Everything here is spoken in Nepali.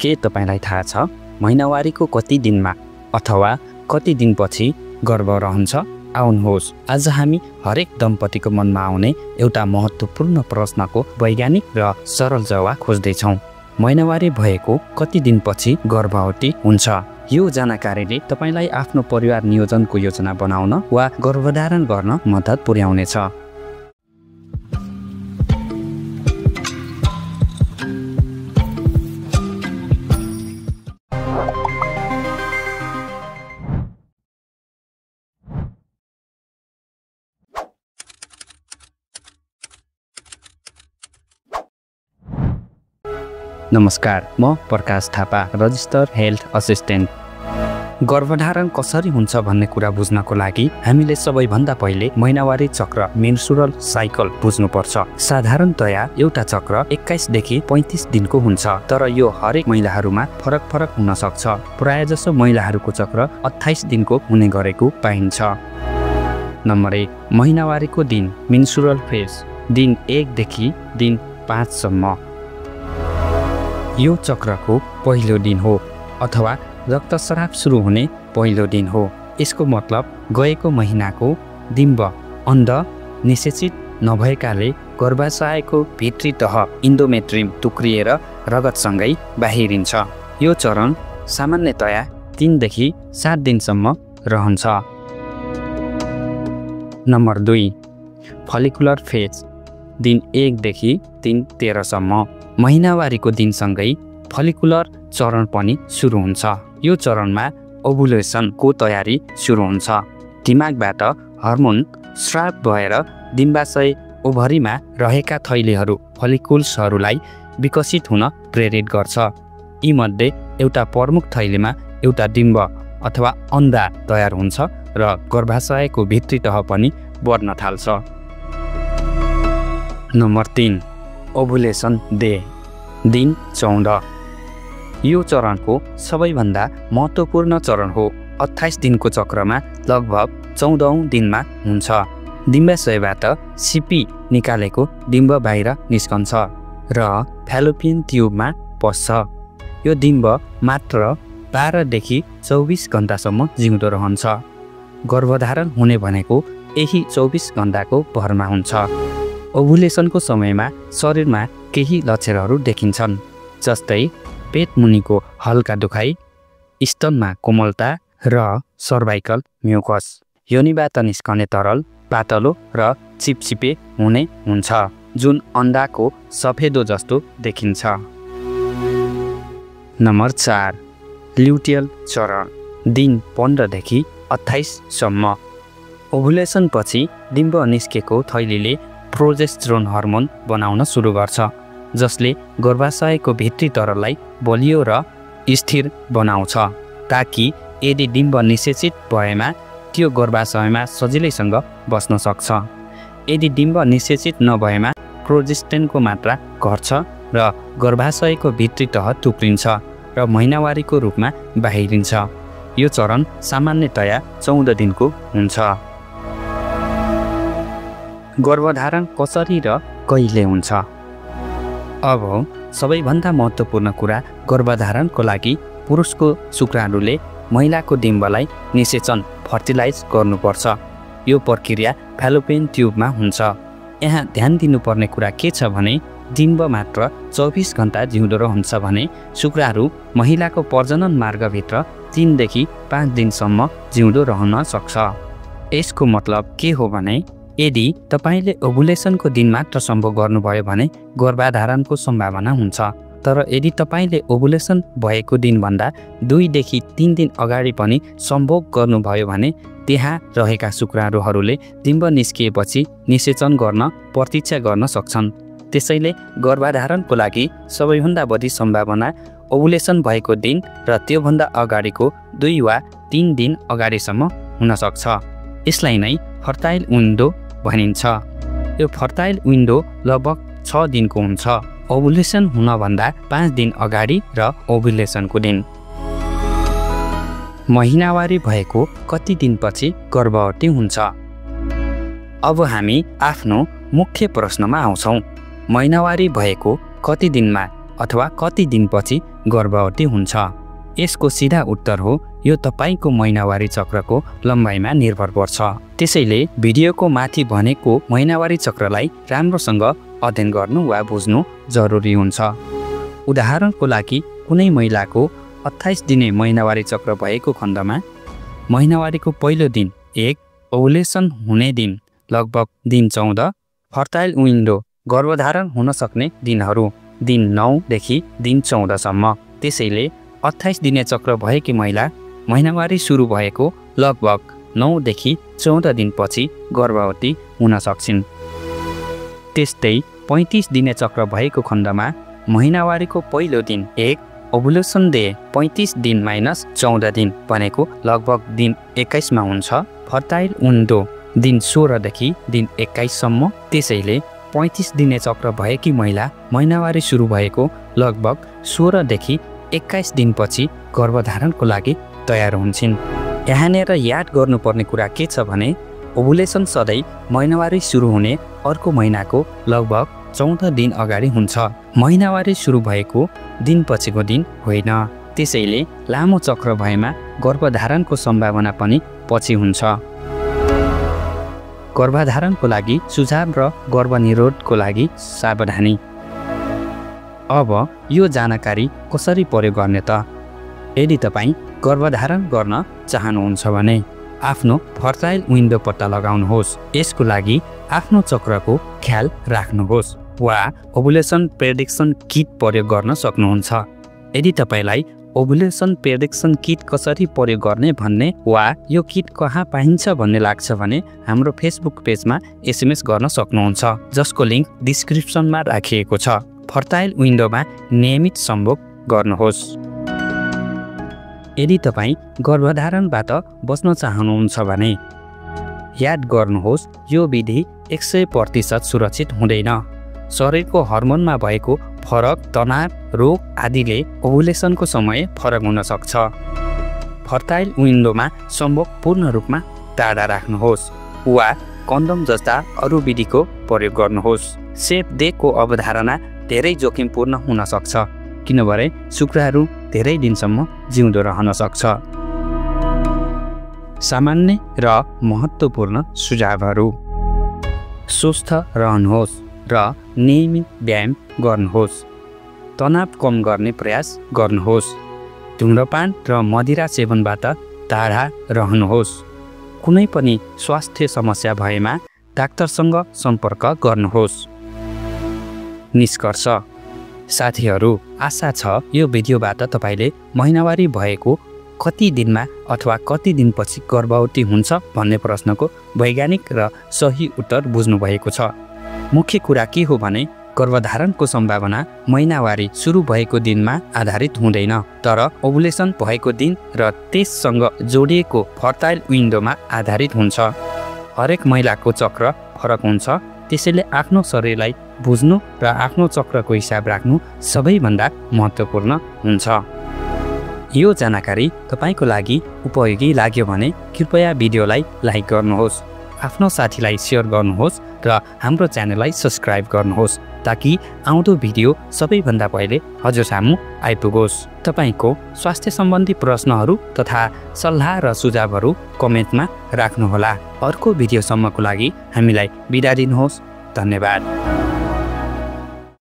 के तपाईलाई थाहा छ महिनावारीको कति दिनमा अथवा कति दिनपछि गर्भ रहन्छ? आउनुहोस् आज हामी हरेक दम्पतिको मनमा आउने एउटा महत्त्वपूर्ण प्रश्नको वैज्ञानिक र सरल जवाफ खोज्दैछौँ। महिनावारी भएको कति दिनपछि गर्भवती हुन्छ? यो जानकारीले तपाईलाई आफ्नो परिवार नियोजनको योजना बनाउन वा गर्भधारण गर्न मद्दत पुर्याउनेछ। नमस्कार, म प्रकाश थापा, रजिस्टर हेल्थ असिस्टेन्ट। गर्भधारण कसरी हुन्छ भन्ने कुरा बुझ्नको लागि हामीले सबैभन्दा पहिले महिनावारी चक्र मेन्स्ट्रुअल साइकल बुझ्नुपर्छ। साधारणतया एउटा चक्र 21 देखि 35 दिनको हुन्छ, तर यो हरेक महिलाहरूमा फरक फरक हुन सक्छ। प्रायजसो महिलाहरूको चक्र 28 दिनको हुने गरेको पाइन्छ। नम्बर 1, महिनावारीको दिन मेन्स्ट्रुअल फेज दिन 1 देखि दिन 5 सम्म। यो चक्रको पहिलो दिन हो अथवा रक्तस्राव सुरु हुने पहिलो दिन हो। यसको मतलब गएको महिनाको डिम्ब अन्ड निषेचित नभएकाले गर्भाशयको भित्री तह इन्डोमेट्रियम टुक्रिएर रगतसँगै बाहिरिन्छ। यो चरण सामान्यतया 3 देखि 7 दिनसम्म रहन्छ। नम्बर 2, फलिकुलर फेज दिन 1 देखि दिन 13 सम्म। महिनावारीको दिनसँगै फलिकुलर चरण पनि सुरु हुन्छ। यो चरणमा ओभुलेसनको तयारी सुरु हुन्छ। दिमागबाट हर्मोन स्राव भएर डिम्बाशय ओभरीमा रहेका थैलीहरू फलिकुल्सहरूलाई विकसित हुन प्रेरित गर्छ। यीमध्ये एउटा प्रमुख थैलीमा एउटा डिम्ब अथवा अन्डा तयार हुन्छ र गर्भाशयको भित्री तह पनि बढ्न थाल्छ। नम्बर 3, ओभुलेसन डे दिन 14। यो चरणको सबैभन्दा महत्त्वपूर्ण चरण हो। 28 दिनको चक्रमा लगभग 14औं दिनमा हुन्छ। डिम्बाशयबाट सिपी निकालेको डिम्ब बाहिर निस्कन्छ र फ्यालोपियन ट्युबमा पस्छ। यो डिम्ब मात्र 12 देखि 24 घण्टासम्म जिउँदो रहन्छ। गर्भधारण हुने भनेको यही 24 घण्टाको भरमा हुन्छ। ओभुलेसनको समयमा शरीरमा केही लक्षणहरू देखिन्छन्, जस्तै पेट मुनिको हल्का दुखाइ, स्तनमा कोमलता र सर्भाइकल म्युकस। योनिबाट निस्कने तरल पातलो र चिपचिपे हुने हुन्छ, जुन अन्डाको सफेदो जस्तो देखिन्छ। नम्बर 4, ल्युटियल चरण दिन 15 देखि 28 सम्म। ओभुलेसन पछि डिम्ब निस्केको थैलीले प्रोजेस्टेरोन हर्मोन बनाउन सुरु गर्छ, जसले गर्भाशयको भित्री तरललाई बलियो र स्थिर बनाउँछ, ताकि यदि डिम्ब निषेचित भएमा त्यो गर्भाशयमा सजिलैसँग बस्न सक्छ। यदि डिम्ब निषेचित नभएमा प्रोजेस्टेरोनको मात्रा घट्छ र गर्भाशयको भित्री तह टुक्रिन्छ र महिनावारीको रूपमा बाहिरिन्छ। यो चरण सामान्यतया 14 दिनको हुन्छ। गर्भधारण कसरी र कहिले हुन्छ? अब सबैभन्दा महत्त्वपूर्ण कुरा, गर्भधारणको लागि पुरुषको शुक्राणुले महिलाको डिम्बलाई निषेचन फर्टिलाइज गर्नुपर्छ। यो प्रक्रिया फ्यालोपियन ट्युबमा हुन्छ। यहाँ ध्यान दिनुपर्ने कुरा के छ भने डिम्ब मात्र 24 घण्टा जिउँदो रहन्छ भने शुक्राणु महिलाको प्रजनन मार्गभित्र 3 देखि 5 दिनसम्म जिउँदो रहन सक्छ। यसको मतलब के हो भने यदि तपाईले ओभुलेसनको दिन मात्र सम्भव गर्नुभयो भने गर्भधारणको सम्भावना हुन्छ, तर यदि तपाईले ओभुलेसन भएको दिनभन्दा 2 देखि 3 दिन अगाडि पनि सम्भव गर्नुभयो भने त्यहाँ रहेका शुक्राणुहरूले डिम्ब निस्किएपछि निषेचन गर्न प्रतीक्षा गर्न सक्छन्। त्यसैले गर्भधारणको लागि सबैभन्दा बढी सम्भावना ओभुलेसन भएको दिन र त्योभन्दा अगाडिको 2 वा 3 दिन अगाडिसम्म हुन सक्छ। यसलाई नै फर्टाइल विन्डो भनिन्छ। यो फर्टाइल विन्डो लगभग 6 दिनको हुन्छ, ओभुलेसन हुनभन्दा 5 दिन अगाडि र ओभुलेसनको दिन। महिनावारी भएको कति दिनपछि गर्भवती हुन्छ? अब हामी आफ्नो मुख्य प्रश्नमा आउँछौँ। महिनावारी भएको कति दिनमा अथवा कति दिनपछि गर्भवती हुन्छ? यसको सिधा उत्तर हो यो तपाईको महिनावारी चक्रको लम्बाइमा निर्भर पर्छ। त्यसैले भिडियोको माथि भनेको महिनावारी चक्रलाई राम्रोसँग अध्ययन गर्नु वा बुझ्नु जरुरी हुन्छ। उदाहरणको लागि कुनै महिलाको 28 दिने महिनावारी चक्र भएको खण्डमा महिनावारीको पहिलो दिन 1, ओभुलेसन हुने दिन लगभग दिन 14, फर्टाइल विन्डो गर्भधारण हुन सक्ने दिनहरू दिन 9 देखि दिन 14 सम्म। त्यसैले 28 दिने चक्र भएकी महिला महिनावारी सुरु भएको लगभग 9 देखि 14 दिनपछि गर्भवती हुन सक्छिन्। त्यस्तै 35 दिने चक्र भएको खण्डमा महिनावारीको पहिलो दिन 1, ओभुलेसन डे 35 दिन माइनस 14 दिन भनेको लगभग दिन 21 मा हुन्छ। फर्टाइल विन्डो दिन 16 देखि दिन 21 सम्म। त्यसैले 35 दिने चक्र भएकी महिला महिनावारी सुरु भएको लगभग 16 देखि 21 दिनपछि गर्भधारणको लागि तयार हुन्छन्। यहाँनिर याद गर्नुपर्ने कुरा के छ भने ओभुलेसन सधैँ महिनावारी सुरु हुने अर्को महिनाको लगभग 14 दिन अगाडि हुन्छ, महिनावारी सुरु भएको दिन पछिको दिन होइन। त्यसैले लामो चक्र भएमा गर्भधारणको सम्भावना पनि पछि हुन्छ। गर्भधारणको लागि सुझाव र गर्भनिरोधको लागि सावधानी। अब यो जानकारी कसरी प्रयोग गर्ने त? यदि तपाईँ गर्भधारण गर्न चाहनुहुन्छ भने आफ्नो फर्टाइल विन्डो पत्ता लगाउनुहोस्। यसको लागि आफ्नो चक्रको ख्याल राख्नुहोस् वा ओभुलेसन प्रेडिक्सन किट प्रयोग गर्न सक्नुहुन्छ। यदि तपाईलाई ओभुलेसन प्रेडिक्सन किट कसरी प्रयोग गर्ने भन्ने वा यो किट कहाँ पाइन्छ भन्ने लाग्छ भने हाम्रो फेसबुक पेजमा SMS गर्न सक्नुहुन्छ, जसको लिङ्क डिस्क्रिप्सनमा राखिएको छ। फर्टाइल विन्डोमा नियमित सम्भोग गर्नुहोस्। यदि तपाईँ गर्भधारणबाट बच्न चाहनुहुन्छ भने याद गर्नुहोस् यो विधि 100% सुरक्षित हुँदैन। शरीरको हर्मोनमा भएको फरक, तनाव, रोग आदिले ओभुलेसनको समय फरक हुन सक्छ। फर्टाइल विन्डोमा सम्भोग पूर्ण रूपमा टाढा राख्नुहोस् वा कन्डोम जस्ता अरू विधिको प्रयोग गर्नुहोस्। सेफ डेको अवधारणा धेरै जोखिमपूर्ण हुन सक्छ किनभने शुक्रहरू धेरै दिनसम्म जिउँदो रहन सक्छ। सामान्य र महत्त्वपूर्ण सुझावहरू: स्वस्थ रहनुहोस् र नियमित व्यायाम गर्नुहोस्। तनाव कम गर्ने प्रयास गर्नुहोस्। धूम्रपान र मदिरा सेवनबाट टाढा रहनुहोस्। कुनै पनि स्वास्थ्य समस्या भएमा डाक्टरसँग सम्पर्क गर्नुहोस्। निष्कर्ष: साथीहरू, आशा छ यो भिडियोबाट तपाईले महिनावारी भएको कति दिनमा अथवा कति दिनपछि गर्भवती हुन्छ भन्ने प्रश्नको वैज्ञानिक र सही उत्तर बुझ्नु भएको छ। मुख्य कुरा के हो भने गर्भधारणको सम्भावना महिनावारी सुरु भएको दिनमा आधारित हुँदैन, तर ओभुलेसन भएको दिन र त्यससँग जोडिएको फर्टाइल विन्डोमा आधारित हुन्छ। हरेक महिलाको चक्र फरक हुन्छ, त्यसैले आफ्नो शरीरलाई बुझ्नु र आफ्नो चक्रको हिसाब राख्नु सबैभन्दा महत्त्वपूर्ण हुन्छ। यो जानकारी तपाईको लागि उपयोगी लाग्यो भने कृपया भिडियोलाई लाइक गर्नुहोस्, आफ्नो साथीलाई सेयर गर्नुहोस् र हाम्रो च्यानललाई सब्स्क्राइब गर्नुहोस् ताकि आउँदो भिडियो सबैभन्दा पहिले हजुर सामु आइपुगोस्। तपाईको स्वास्थ्य सम्बन्धी प्रश्नहरू तथा सल्लाह र सुझावहरू कमेन्टमा राख्नुहोला। अर्को भिडियोसम्मको लागि हामीलाई बिदा दिनुहोस्। धन्यवाद।